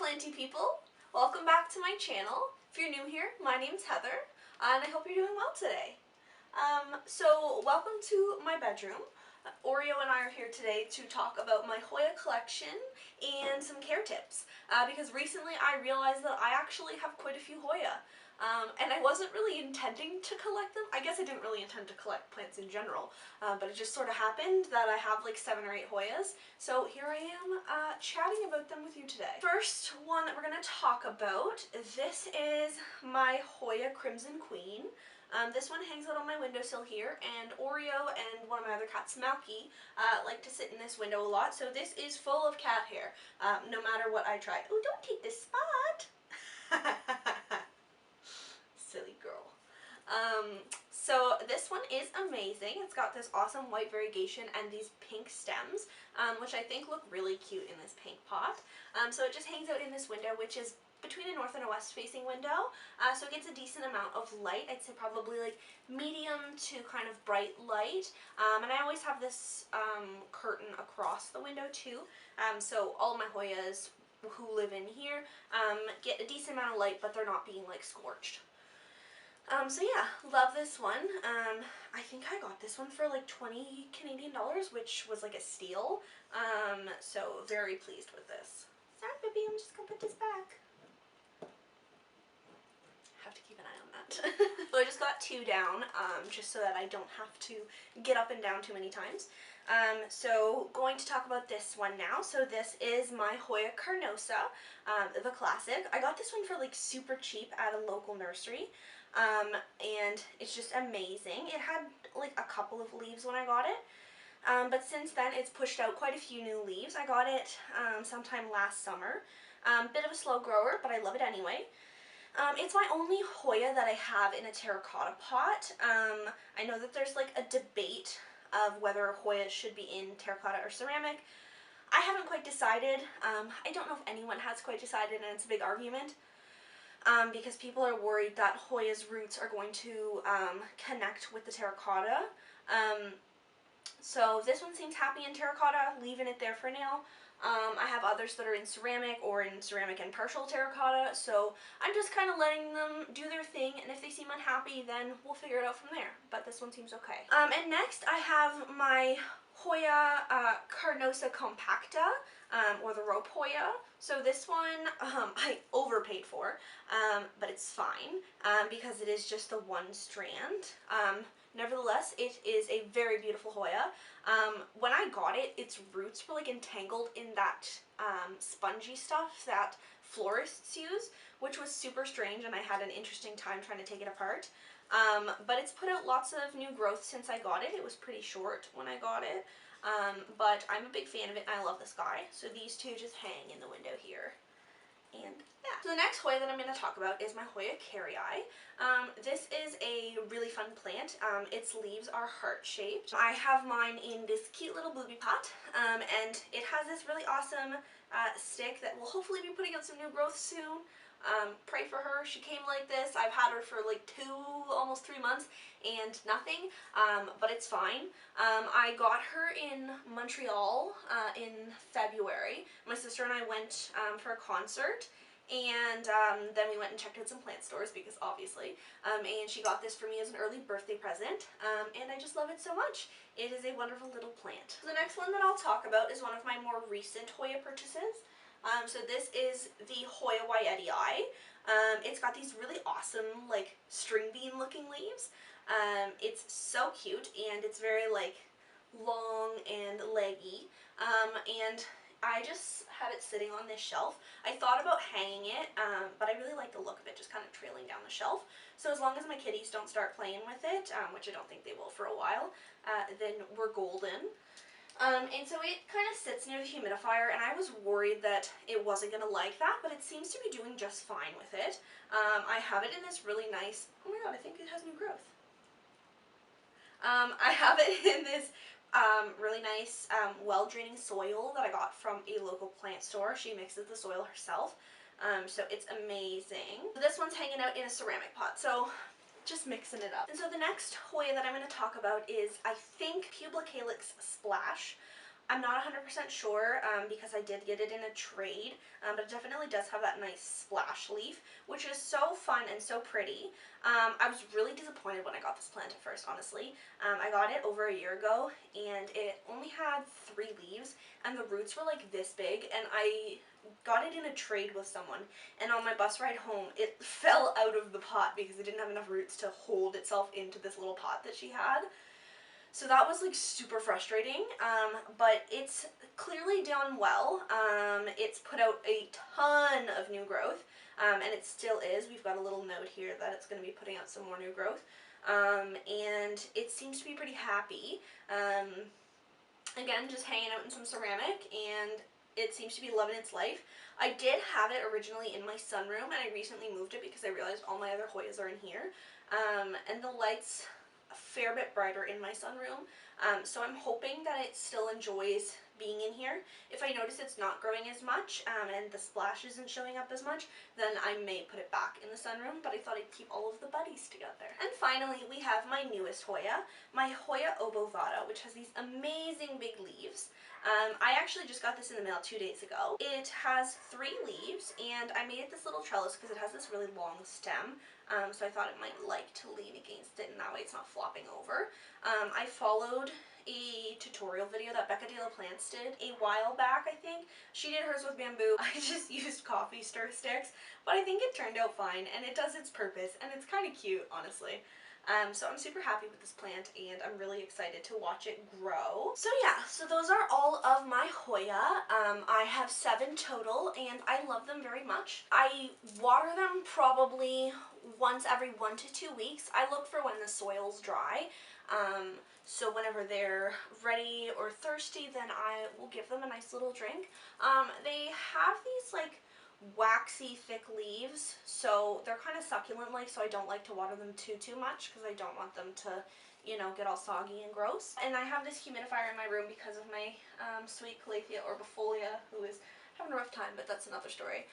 planty people, welcome back to my channel. If you're new here, my name's Heather, and I hope you're doing well today. So welcome to my bedroom. Oreo and I are here today to talk about my Hoya collection and some care tips, because recently I realized that I actually have quite a few Hoya. And I wasn't really intending to collect them. I guess I didn't really intend to collect plants in general, but it just sort of happened that I have like 7 or 8 Hoyas. So here I am chatting about them with you today. First one that we're going to talk about, this is my Hoya Crimson Queen. This one hangs out on my windowsill here, and Oreo and one of my other cats, Malky, like to sit in this window a lot. So this is full of cat hair, no matter what I try. Oh, don't take this spot! Silly girl. So this one is amazing. It's got this awesome white variegation and these pink stems, which I think look really cute in this pink pot. So it just hangs out in this window, which is between a north and a west facing window, so it gets a decent amount of light. I'd say probably like medium to kind of bright light, and I always have this curtain across the window too, so all of my Hoyas who live in here get a decent amount of light, but they're not being like scorched. So yeah, love this one. I think I got this one for like 20 Canadian dollars, which was like a steal. So very pleased with this. Sorry, baby, I'm just gonna put this back. Have to keep an eye on that. So I just got 2 down, just so that I don't have to get up and down too many times. So going to talk about this one now. So this is my Hoya Carnosa, the classic. I got this one for like super cheap at a local nursery. And it's just amazing. It had like a couple of leaves when I got it, but since then it's pushed out quite a few new leaves. I got it sometime last summer. Bit of a slow grower, but I love it anyway. It's my only Hoya that I have in a terracotta pot. I know that there's like a debate of whether Hoyas should be in terracotta or ceramic. I haven't quite decided. I don't know if anyone has quite decided, and it's a big argument. Because people are worried that Hoya's roots are going to connect with the terracotta. So this one seems happy in terracotta, leaving it there for now. I have others that are in ceramic or in ceramic and partial terracotta, so I'm just kind of letting them do their thing, and if they seem unhappy, then we'll figure it out from there. But this one seems okay. And next I have my Hoya Carnosa compacta, or the rope Hoya. So this one I overpaid for, but it's fine because it is just the one strand. Nevertheless, it is a very beautiful Hoya. When I got it, its roots were like entangled in that spongy stuff that florists use, which was super strange, and I had an interesting time trying to take it apart. But it's put out lots of new growth since I got it. It was pretty short when I got it, but I'm a big fan of it and I love this guy. So these two just hang in the window here. And yeah. So the next Hoya that I'm going to talk about is my Hoya carrii. This is a really fun plant. Its leaves are heart-shaped. I have mine in this cute little booby pot, and it has this really awesome stick that will hopefully be putting out some new growth soon. Pray for her. She came like this. I've had her for like 2, almost 3 months and nothing, but it's fine. I got her in Montreal in February. My sister and I went for a concert, and then we went and checked out some plant stores because obviously, and she got this for me as an early birthday present, and I just love it so much. It is a wonderful little plant. The next one that I'll talk about is one of my more recent Hoya purchases. So this is the Hoya Wyetii. It's got these really awesome like string bean looking leaves. It's so cute, and it's very like long and leggy, and I just had it sitting on this shelf. I thought about hanging it, but I really like the look of it just kind of trailing down the shelf. So as long as my kitties don't start playing with it, which I don't think they will for a while, then we're golden. And so it kind of sits near the humidifier, and I was worried that it wasn't going to like that, but it seems to be doing just fine with it. I have it in this really nice, oh my god, I think it has new growth. I have it in this really nice well-draining soil that I got from a local plant store. She mixes the soil herself, so it's amazing. This one's hanging out in a ceramic pot, so just mixing it up. And so the next Hoya that I'm going to talk about is, I think, Publicalyx Splash. I'm not 100% sure because I did get it in a trade, but it definitely does have that nice splash leaf, which is so fun and so pretty. I was really disappointed when I got this plant at first, honestly. I got it over a year ago, and it only had 3 leaves, and the roots were like this big, and I got it in a trade with someone, and on my bus ride home, it fell out of the pot because it didn't have enough roots to hold itself into this little pot that she had. So that was like super frustrating, but it's clearly done well. It's put out a ton of new growth, and it still is. We've got a little note here that it's going to be putting out some more new growth, and it seems to be pretty happy. Again, just hanging out in some ceramic, and it seems to be loving its life. I did have it originally in my sunroom, and I recently moved it because I realized all my other Hoyas are in here, and the lights a fair bit brighter in my sunroom, so I'm hoping that it still enjoys being in here. If I notice it's not growing as much and the splash isn't showing up as much, then I may put it back in the sunroom, but I thought I'd keep all of the buddies together. And finally, we have my newest Hoya, my Hoya obovata, which has these amazing big leaves. I actually just got this in the mail 2 days ago. It has 3 leaves, and I made it this little trellis because it has this really long stem, so I thought it might like to lean against it, and that way it's not flopping over. I followed a tutorial video that Becca de la Plants did a while back, I think. She did hers with bamboo. I just used coffee stir sticks, but I think it turned out fine, and it does its purpose, and it's kind of cute, honestly. So I'm super happy with this plant, and I'm really excited to watch it grow. So yeah, so those are all of my Hoya. I have 7 total, and I love them very much. I water them probably once every 1 to 2 weeks. I look for when the soil's dry. So whenever they're ready or thirsty, then I will give them a nice little drink. They have these like waxy thick leaves, so they're kind of succulent like, so I don't like to water them too much because I don't want them to, you know, get all soggy and gross. And I have this humidifier in my room because of my sweet Calathea orbifolia, who is having a rough time, but that's another story.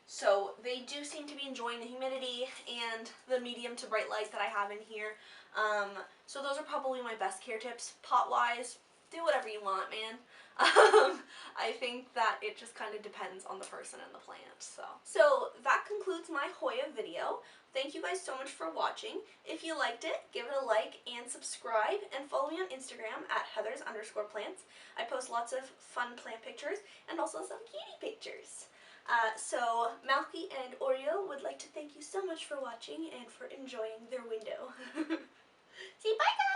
So they do seem to be enjoying the humidity and the medium to bright light that I have in here. So those are probably my best care tips. Pot-wise, do whatever you want, man. I think that it just kind of depends on the person and the plant. So that concludes my Hoya video. Thank you guys so much for watching. If you liked it, give it a like and subscribe, and follow me on Instagram at Heathers_plants. I post lots of fun plant pictures and also some cutie pictures. So Malky and Oreo would like to thank you so much for watching and for enjoying their window. Say bye guys!